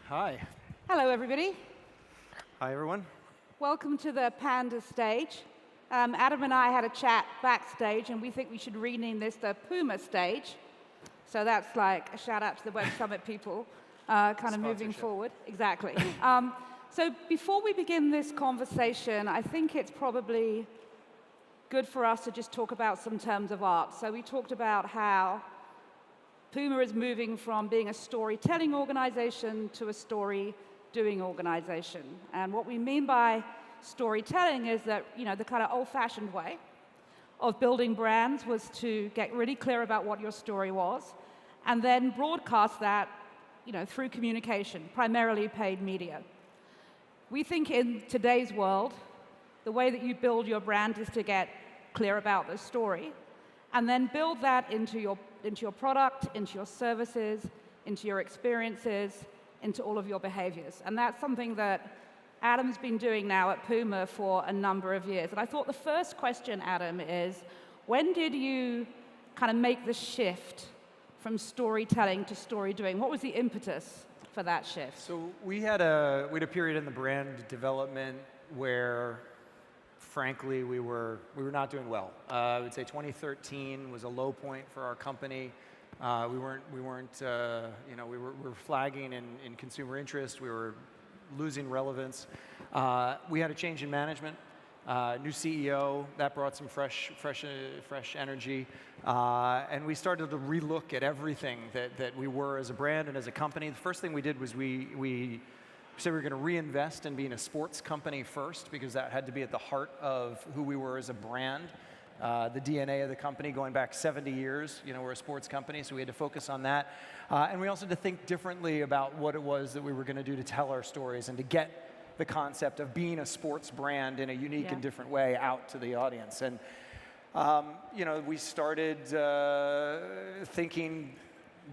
Hi. Hello, everybody. Hi, everyone. Welcome to the Panda stage. Adam and I had a chat backstage, and we think we should rename this the Puma stage. So that's like a shout out to the Web Summit people, kind of moving forward. Exactly. So before we begin this conversation, I think it's probably good for us to just talk about some terms of art. So we talked about how Puma is moving from being a storytelling organization to a story-doing organization. And what we mean by storytelling is that, the kind of old-fashioned way of building brands was to get really clear about what your story was, and then broadcast that, through communication, primarily paid media. We think in today's world, the way that you build your brand is to get clear about the story, and then build that into your product, into your services, into your experiences, into all of your behaviors. And that's something that Adam's been doing now at Puma for a number of years. And I thought the first question, Adam, is when did you kind of make the shift from storytelling to story doing? What was the impetus for that shift? So we had a period in the brand development where, frankly, we were not doing well. I would say 2013 was a low point for our company. We were flagging in consumer interest. We were losing relevance. We had a change in management, new CEO that brought some fresh energy, and we started to relook at everything that we were as a brand and as a company. The first thing we did was we said we were going to reinvest in being a sports company first, because that had to be at the heart of who we were as a brand. The DNA of the company going back 70 years, we're a sports company, so we had to focus on that. And we also had to think differently about what it was that we were going to do to tell our stories and to get the concept of being a sports brand in a unique and different way out to the audience. And, we started thinking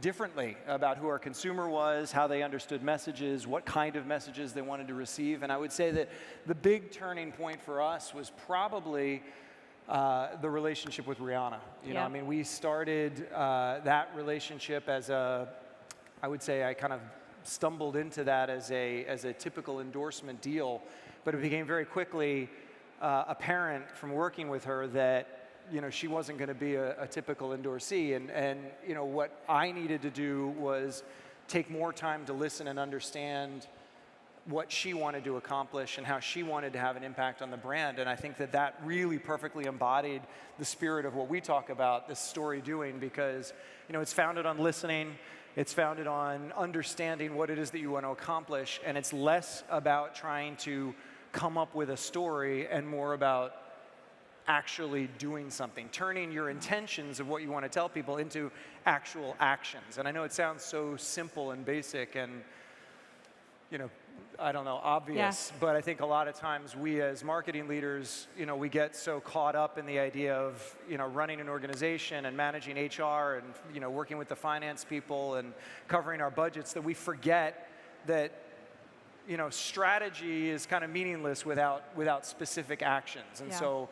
differently about who our consumer was, how they understood messages, what kind of messages they wanted to receive. And I would say that the big turning point for us was probably the relationship with Rihanna. We started that relationship as I would say I kind of stumbled into that as a typical endorsement deal, but it became very quickly apparent from working with her that she wasn't going to be a typical endorsee, and what I needed to do was take more time to listen and understand what she wanted to accomplish and how she wanted to have an impact on the brand. And I think that really perfectly embodied the spirit of what we talk about, this story doing, because it's founded on listening, it's founded on understanding what it is that you want to accomplish, and it's less about trying to come up with a story and more about actually doing something, turning your intentions of what you want to tell people into actual actions. And I know it sounds so simple and basic and I don't know, obvious, but I think a lot of times we as marketing leaders, we get so caught up in the idea of, running an organization and managing HR and, working with the finance people and covering our budgets, that we forget that, strategy is kind of meaningless without specific actions. And so,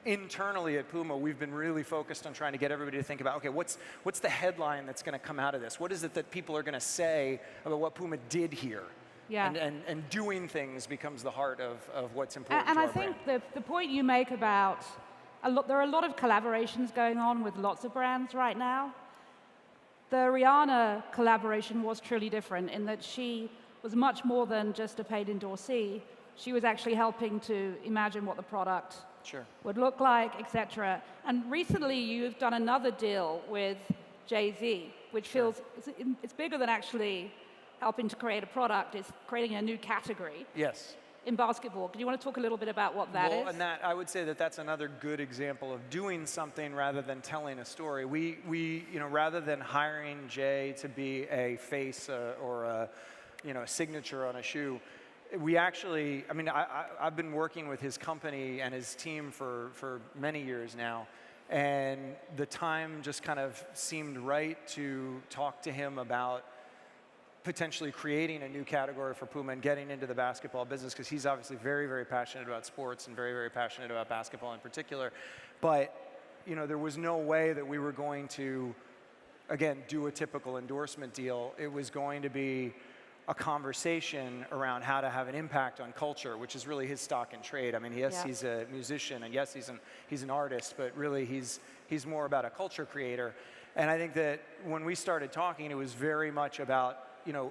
internally at Puma, we've been really focused on trying to get everybody to think about, okay, what's the headline that's going to come out of this? What is it that people are going to say about what Puma did here? Yeah. And doing things becomes the heart of what's important to our brand. And I think the point you make about, there are a lot of collaborations going on with lots of brands right now. The Rihanna collaboration was truly different in that she was much more than just a paid endorsee. She was actually helping to imagine what the product would look like, etc. And recently you've done another deal with Jay-Z, which feels, it's bigger than actually helping to create a product. It's creating a new category in basketball. Do you want to talk a little bit about what that is? And I would say that's another good example of doing something rather than telling a story. We rather than hiring Jay to be a face or a signature on a shoe, we actually, I've been working with his company and his team for many years now, and the time just kind of seemed right to talk to him about potentially creating a new category for Puma and getting into the basketball business, because he's obviously very, very passionate about sports and very, very passionate about basketball in particular. But, there was no way that we were going to, again, do a typical endorsement deal. It was going to be a conversation around how to have an impact on culture, which is really his stock and trade. I mean, yes, he's a musician, and yes, he's an artist, but really he's more about a culture creator. And I think that when we started talking, it was very much about,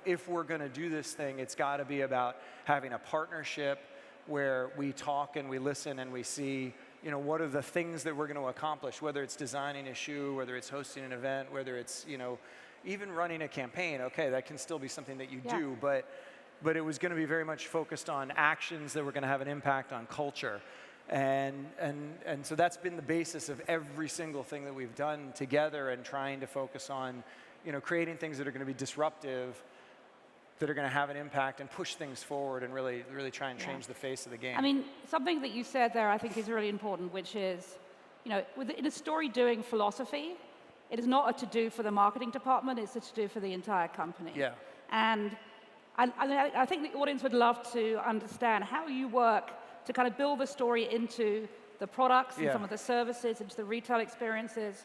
if we're going to do this thing, it's got to be about having a partnership where we talk and we listen and we see, what are the things that we're going to accomplish, whether it's designing a shoe, whether it's hosting an event, whether it's, even running a campaign. Okay, that can still be something that you do, but it was going to be very much focused on actions that were going to have an impact on culture. And so that's been the basis of every single thing that we've done together, and trying to focus on, creating things that are going to be disruptive, that are going to have an impact and push things forward and really try and change the face of the game. I mean, something that you said there I think is really important, which is, in a story-doing philosophy, it is not a to-do for the marketing department, it's a to-do for the entire company. Yeah. And I think the audience would love to understand how you work to kind of build the story into the products and some of the services, into the retail experiences,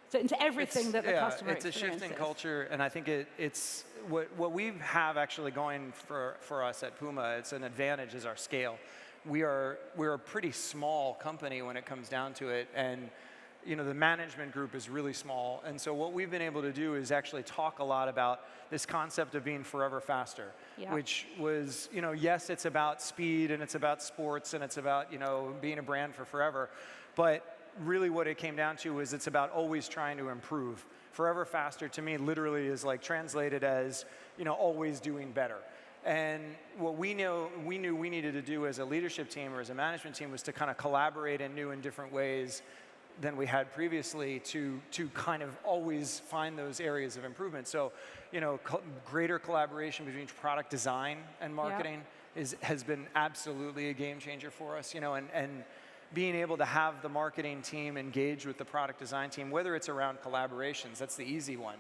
so into everything that the customer experiences. It's a shift in culture, and I think it's what we have actually going for us at Puma, it's an advantage, is our scale. We're a pretty small company when it comes down to it, and the management group is really small. And so what we've been able to do is actually talk a lot about this concept of being forever faster, which was, yes, it's about speed and it's about sports and it's about, being a brand for forever. But really what it came down to is it's about always trying to improve. Forever faster to me literally is like translated as, always doing better. And what we knew we needed to do as a leadership team or as a management team was to kind of collaborate in new and different ways than we had previously to kind of always find those areas of improvement. So, greater collaboration between product design and marketing has been absolutely a game changer for us, and being able to have the marketing team engage with the product design team, whether it's around collaborations, that's the easy one,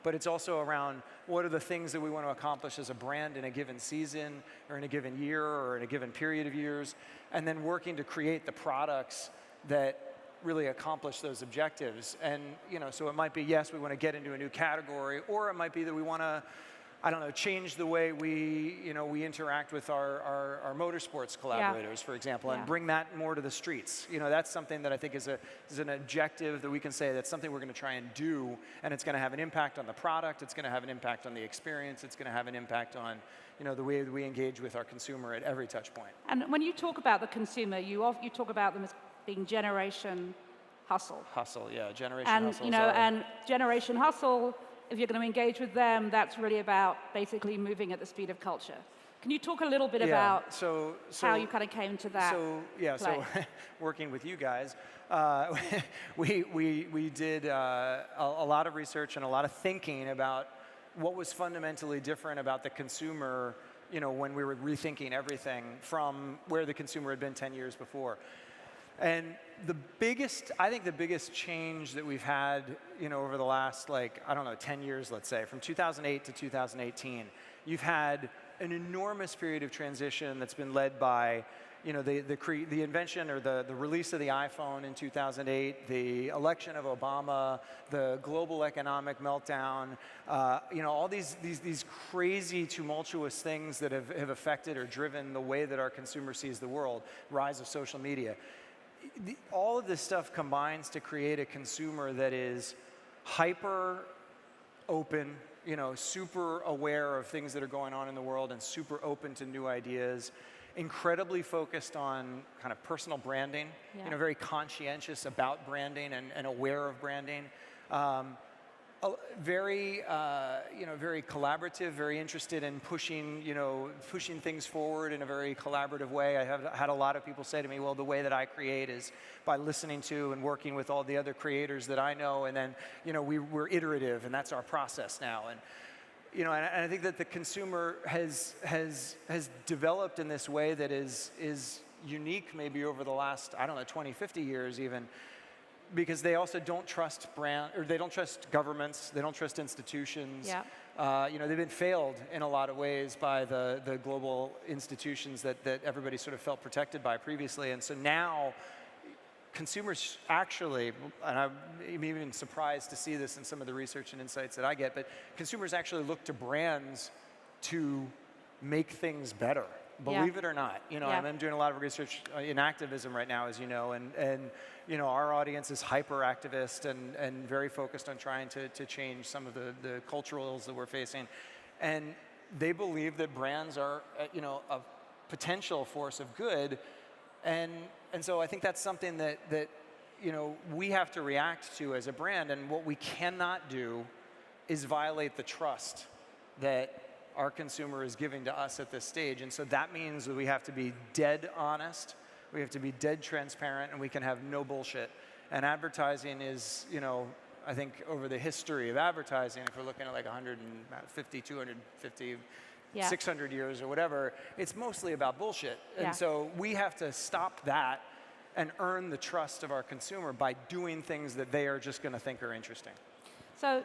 but it's also around what are the things that we want to accomplish as a brand in a given season or in a given year or in a given period of years, and then working to create the products that really accomplish those objectives. And so it might be, yes, we want to get into a new category, or it might be that we want to, change the way we interact with our motorsports collaborators, for example, and bring that more to the streets. That's something that I think is an objective that we can say that's something we're going to try and do, and it's going to have an impact on the product, it's going to have an impact on the experience, it's going to have an impact on the way that we engage with our consumer at every touch point. And when you talk about the consumer, you talk about them as being generation hustle. Generation hustle. And generation hustle, if you're going to engage with them, that's really about basically moving at the speed of culture. Can you talk a little bit about how you kind of came to that? So working with you guys, we did a lot of research and a lot of thinking about what was fundamentally different about the consumer, when we were rethinking everything from where the consumer had been 10 years before. And I think the biggest change that we've had, over the last 10 years, let's say, from 2008 to 2018, you've had an enormous period of transition that's been led by, the invention or the release of the iPhone in 2008, the election of Obama, the global economic meltdown, all these crazy, tumultuous things that have affected or driven the way that our consumer sees the world, rise of social media. All of this stuff combines to create a consumer that is hyper open, super aware of things that are going on in the world and super open to new ideas, incredibly focused on kind of personal branding, very conscientious about branding and aware of branding. Very collaborative, very interested in pushing things forward in a very collaborative way. I have had a lot of people say to me, well, the way that I create is by listening to and working with all the other creators that I know, and then, we're iterative, and that's our process now. And, and I think that the consumer has developed in this way that is unique maybe over the last, 20, 50 years even, because they also don't trust they don't trust governments, they don't trust institutions. They've been failed in a lot of ways by the global institutions that everybody sort of felt protected by previously. And so now consumers actually, and I'm even surprised to see this in some of the research and insights that I get, but consumers actually look to brands to make things better. Believe it or not, I'm doing a lot of research in activism right now, as you know, and our audience is hyper activist and very focused on trying to change some of the cultural ills that we're facing, and they believe that brands are a potential force of good, and so I think that's something that we have to react to as a brand, and what we cannot do is violate the trust that our consumer is giving to us at this stage. And so that means that we have to be dead honest, we have to be dead transparent, and we can have no bullshit. And advertising is, I think over the history of advertising, if we're looking at like 150, 250, 600 years or whatever, it's mostly about bullshit. And so we have to stop that and earn the trust of our consumer by doing things that they are just going to think are interesting. So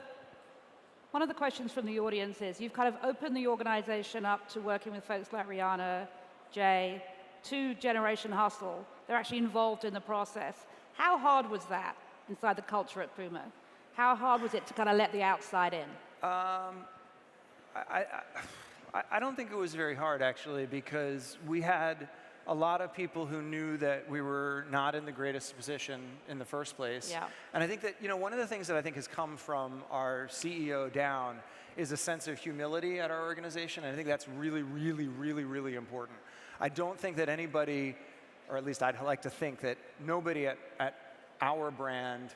one of the questions from the audience is, you've kind of opened the organization up to working with folks like Rihanna, Jay, to Generation Hustle. They're actually involved in the process. How hard was that inside the culture at Puma? How hard was it to kind of let the outside in? I don't think it was very hard, actually, because we had a lot of people who knew that we were not in the greatest position in the first place. Yeah. And I think that, one of the things that I think has come from our CEO down is a sense of humility at our organization. And I think that's really, really, really, really important. I don't think that anybody, or at least I'd like to think that nobody at our brand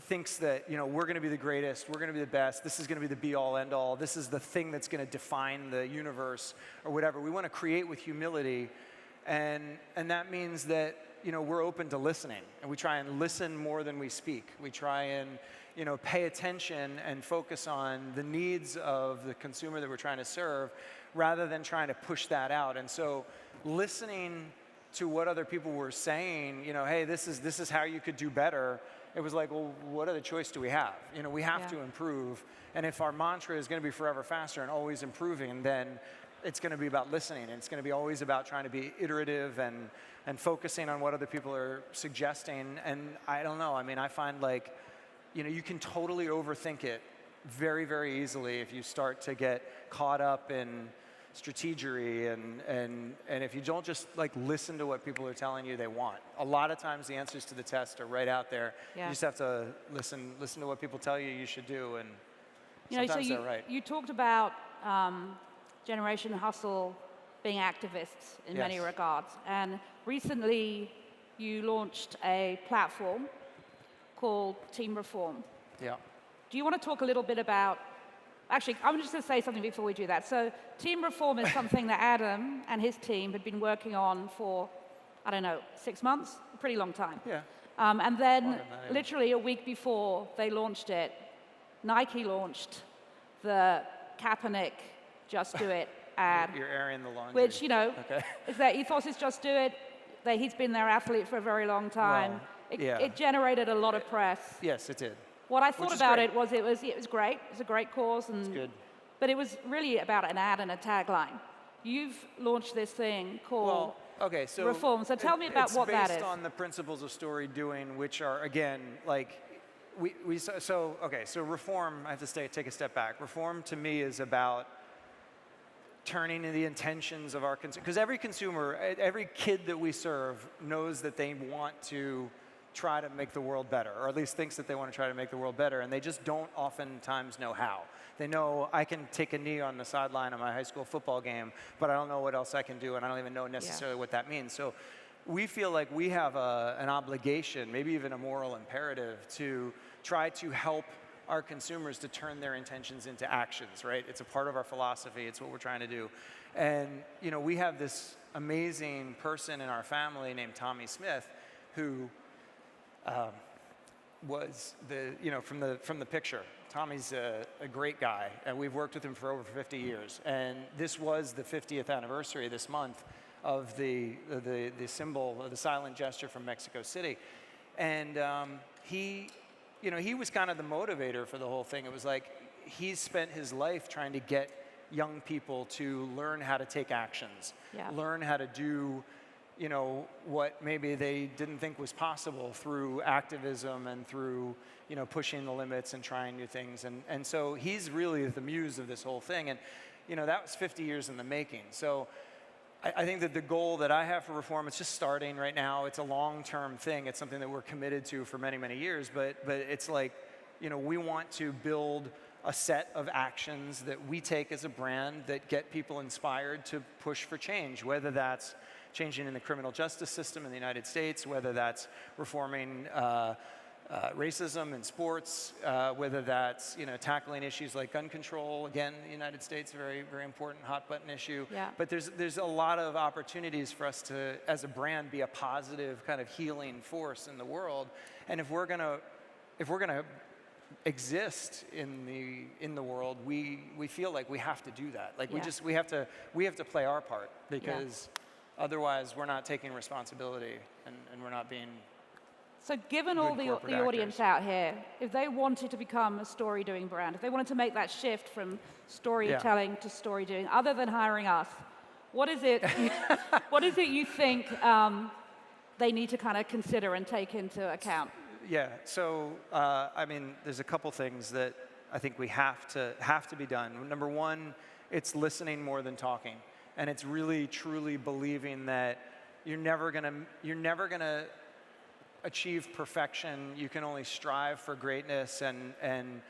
thinks that, we're going to be the greatest, we're going to be the best, this is going to be the be-all, end-all, this is the thing that's going to define the universe or whatever. We want to create with humility. And that means that, we're open to listening, and we try and listen more than we speak. We try and, pay attention and focus on the needs of the consumer that we're trying to serve, rather than trying to push that out. And so listening to what other people were saying, hey, this is how you could do better. It was like, well, what other choice do we have? We have to improve. And if our mantra is going to be forever faster and always improving, then it's going to be about listening, and it's going to be always about trying to be iterative and focusing on what other people are suggesting. And I don't know, I find like, you can totally overthink it very, very easily if you start to get caught up in strategery and if you don't just like listen to what people are telling you they want. A lot of times the answers to the test are right out there. You just have to listen to what people tell you should do, and sometimes they're right. You talked about Generation Hustle being activists in many regards. And recently you launched a platform called Team Reform. Yeah. Do you want to talk a little bit about, actually, I'm just going to say something before we do that. So Team Reform is something that Adam and his team had been working on for, 6 months, a pretty long time. Yeah. And then literally a week before they launched it, Nike launched the Kaepernick Just Do It ad. You're airing the laundry. Which, is their ethos is just do it. He's been their athlete for a very long time. Well, it generated a lot of press. Yes, it did. What I thought about it was it was great. It's a great cause. It's good. But it was really about an ad and a tagline. You've launched this thing called Reform. So tell me about what that is. It's based on the principles of StoryDoing, which are, again, like, so Reform, I have to take a step back. Reform to me is about turning the intentions of our consumer, because every consumer, every kid that we serve knows that they want to try to make the world better, or at least thinks that they want to try to make the world better, and they just don't oftentimes know how. They know I can take a knee on the sideline of my high school football game, but I don't know what else I can do, and I don't even know necessarily what that means. So we feel like we have an obligation, maybe even a moral imperative, to try to help our consumers to turn their intentions into actions, right? It's a part of our philosophy. It's what we're trying to do. And, we have this amazing person in our family named Tommy Smith, who was from the picture. Tommy's a great guy, and we've worked with him for over 50 years. And this was the 50th anniversary this month of the symbol, of the silent gesture from Mexico City. And he was kind of the motivator for the whole thing. It was like he's spent his life trying to get young people to learn how to take actions, learn how to do what maybe they didn't think was possible through activism and through, pushing the limits and trying new things. And so he's really the muse of this whole thing. And, that was 50 years in the making. So I think that the goal that I have for reform, it's just starting right now. It's a long-term thing. It's something that we're committed to for many, many years. But it's like, we want to build a set of actions that we take as a brand that get people inspired to push for change, whether that's changing in the criminal justice system in the United States, whether that's reforming racism in sports, whether that's tackling issues like gun control. Again, the United States, very, very important hot button issue. Yeah. But there's a lot of opportunities for us to, as a brand, be a positive kind of healing force in the world. And if we're gonna exist in the world, we feel like we have to do that. Like we have to play our part, because otherwise we're not taking responsibility and we're not being. So given all the audience out here, if they wanted to become a story doing brand, if they wanted to make that shift from storytelling to story doing, other than hiring us, what is it you think they need to kind of consider and take into account? Yeah, so there's a couple things that I think we have to be done. Number one, it's listening more than talking, and it's really truly believing that you're never gonna achieve perfection. You can only strive for greatness, and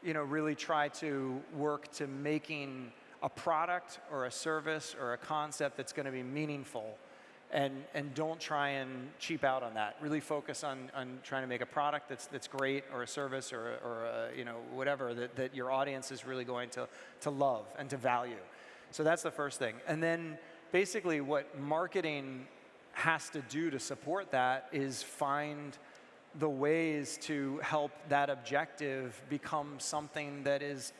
really try to work to making a product or a service or a concept that's going to be meaningful. And don't try and cheap out on that. Really focus on trying to make a product that's great, or a service, or whatever that your audience is really going to love and to value. So that's the first thing. And then basically what marketing has to do to support that is find the ways to help that objective become something that is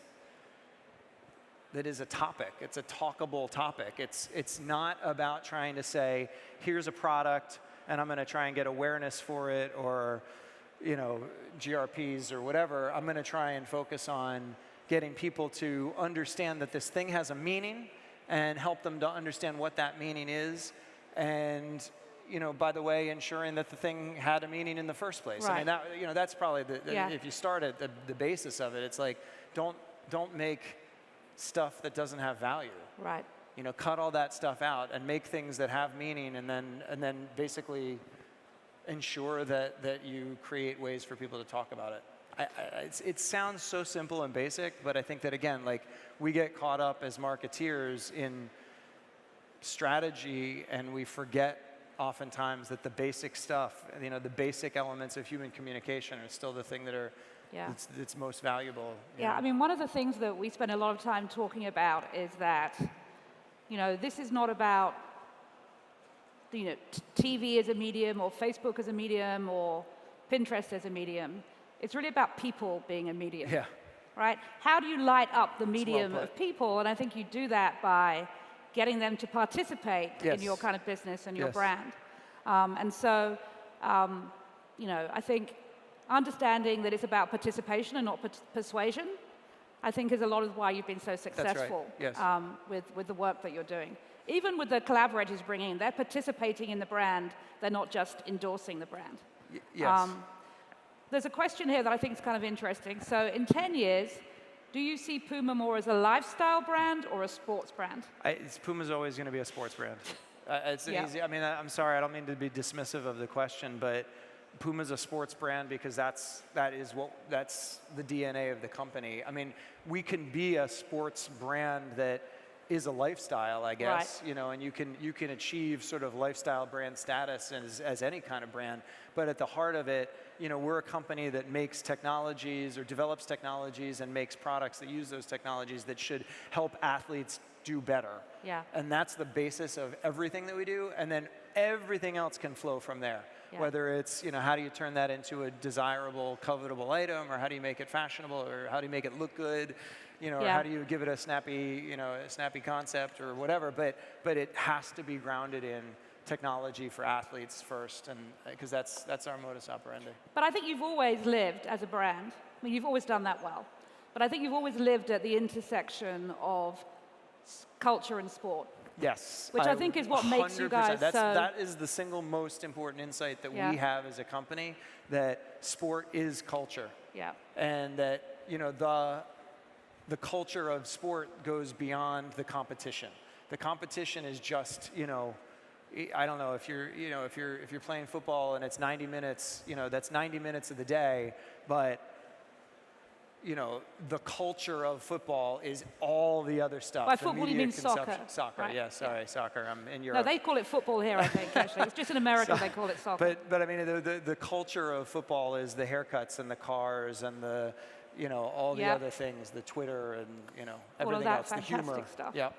a topic. It's a talkable topic. It's not about trying to say, here's a product and I'm going to try and get awareness for it, or GRPs or whatever. I'm going to try and focus on getting people to understand that this thing has a meaning, and help them to understand what that meaning is, and by the way, ensuring that the thing had a meaning in the first place. Right. I mean, that's probably if you start at the basis of it, it's like, don't make stuff that doesn't have value. Right. Cut all that stuff out and make things that have meaning, and then basically ensure that you create ways for people to talk about it. It sounds so simple and basic, but I think that, again, like, we get caught up as marketeers in strategy, and we forget oftentimes that the basic stuff, the basic elements of human communication are still the thing that are it's most valuable. Yeah, I mean, one of the things that we spend a lot of time talking about is that, this is not about, TV as a medium, or Facebook as a medium, or Pinterest as a medium. It's really about people being a medium. Yeah. Right? How do you light up the medium of people? And I think you do that by getting them to participate in your kind of business and your brand. And so, I think understanding that it's about participation and not persuasion, I think, is a lot of why you've been so successful with the work that you're doing. Even with the collaborators bringing in, they're participating in the brand. They're not just endorsing the brand. Yes. There's a question here that I think is kind of interesting. So in 10 years, do you see Puma more as a lifestyle brand or a sports brand? Puma's always going to be a sports brand. It's easy. I mean, I'm sorry, I don't mean to be dismissive of the question, but Puma's a sports brand because that's the DNA of the company. I mean, we can be a sports brand that is a lifestyle, I guess, and you can achieve sort of lifestyle brand status as any kind of brand. But at the heart of it, we're a company that makes technologies, or develops technologies, and makes products that use those technologies that should help athletes do better. Yeah. And that's the basis of everything that we do, and then everything else can flow from there. Yeah. Whether it's, how do you turn that into a desirable, covetable item, or how do you make it fashionable, or how do you make it look good, or how do you give it a snappy concept or whatever. But it has to be grounded in technology for athletes first, and because that's our modus operandi. But I think you've always lived as a brand. I mean, you've always done that well. But I think you've always lived at the intersection of culture and sport. Yes. Which I think is what makes you guys 100%. so... That is the single most important insight that Yeah. we have as a company, that sport is culture. Yeah. And that, the culture of sport goes beyond the competition. The competition is just, I don't know, if you're playing football and it's 90 minutes, that's 90 minutes of the day, but the culture of football is all the other stuff. By the football, you media mean consumption. soccer. Soccer, Right? yeah, sorry, soccer. I'm in No, Europe. they call it football here, I think, actually. It's just in America they call it soccer. But I mean, the culture of football is the haircuts and the cars and the, all the Yep. other things, the Twitter and, All everything of that else, the humor. fantastic stuff. Yeah.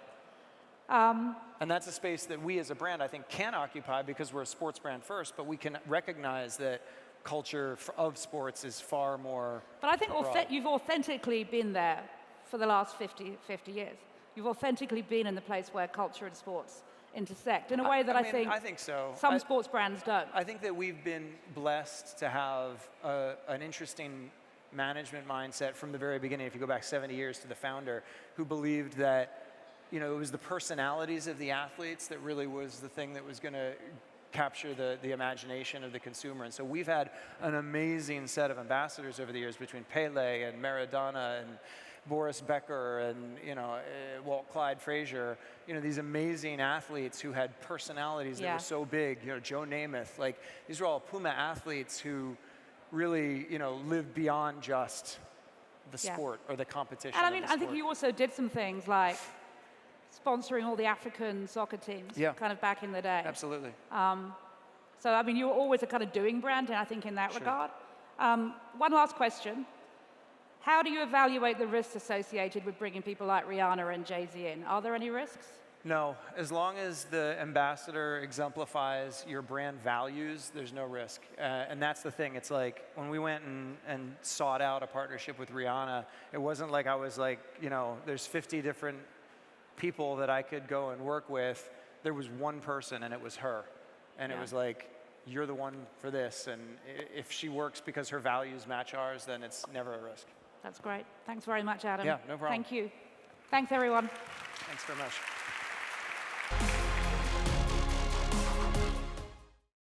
And that's a space that we as a brand, I think, can occupy because we're a sports brand first, but we can recognize that culture of sports is far more But I think broad. you've authentically been there for the last 50 years. You've authentically been in the place where culture and sports intersect in a way that I think so. some sports brands don't. I think that we've been blessed to have an interesting management mindset from the very beginning. If you go back 70 years to the founder, who believed that it was the personalities of the athletes that really was the thing that was going to capture the imagination of the consumer. And so we've had an amazing set of ambassadors over the years between Pele and Maradona and Boris Becker and Walt Clyde Frazier, these amazing athletes who had personalities that were so big, Joe Namath, like these were all Puma athletes who really lived beyond just the sport or the competition. And I mean, I think you also did some things like sponsoring all the African soccer teams kind of back in the day. Absolutely. So, I mean, you were always a kind of doing brand, I think, in that regard. One last question. How do you evaluate the risks associated with bringing people like Rihanna and Jay-Z in? Are there any risks? No. As long as the ambassador exemplifies your brand values, there's no risk. And that's the thing. It's like when we went and sought out a partnership with Rihanna, it wasn't like I was like, there's 50 different people that I could go and work with. There was one person, and it was her. And it was like, you're the one for this. And if she works because her values match ours, then it's never a risk. That's great. Thanks very much, Adam. Yeah, no problem. Thank you. Thanks, everyone. Thanks very much.